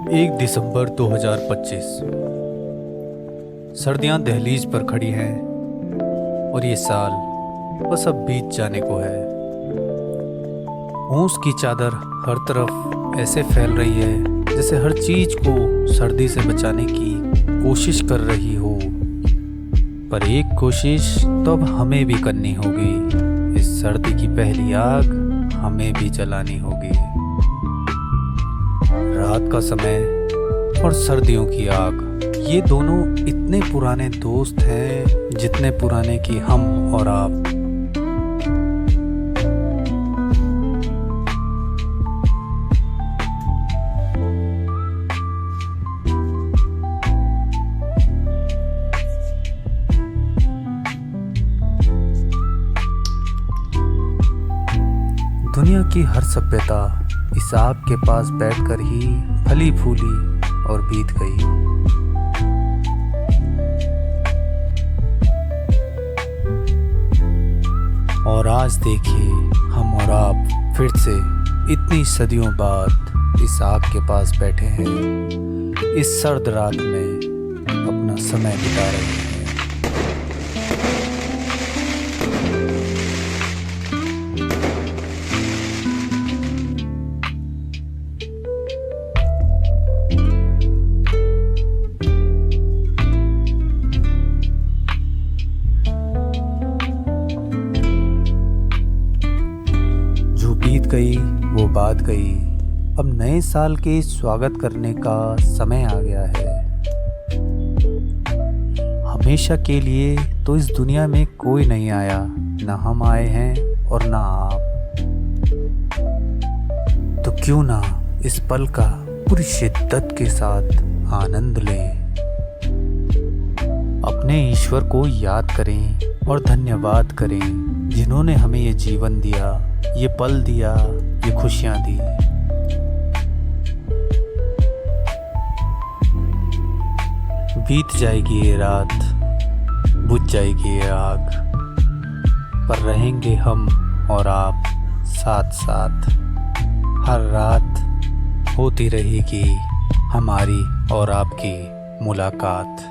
1 दिसंबर 2025। सर्दियां दहलीज पर खड़ी हैं और ये साल बस अब बीत जाने को है। ओस की चादर हर तरफ ऐसे फैल रही है जैसे हर चीज को सर्दी से बचाने की कोशिश कर रही हो। पर एक कोशिश तो अब हमें भी करनी होगी। इस सर्दी की पहली आग हमें भी जलानी होगी। रात का समय और सर्दियों की आग, ये दोनों इतने पुराने दोस्त हैं जितने पुराने कि हम और आप। दुनिया की हर सभ्यता इस आग के पास बैठकर ही फली फूली और बीत गई। और आज देखिए हम और आप फिर से इतनी सदियों बाद इस आग के पास बैठे हैं, इस सर्द रात में अपना समय बिता रहे हैं। बीत गई वो बात गई, अब नए साल के स्वागत करने का समय आ गया है। हमेशा के लिए तो इस दुनिया में कोई नहीं आया, ना हम आए हैं और ना आप। तो क्यों ना इस पल का पूरी शिद्दत के साथ आनंद लें, अपने ईश्वर को याद करें और धन्यवाद करें जिन्होंने हमें ये जीवन दिया, ये पल दिया, ये खुशियां दी। बीत जाएगी ये रात, बुझ जाएगी ये आग, पर रहेंगे हम और आप साथ साथ। हर रात होती रहेगी हमारी और आपकी मुलाकात।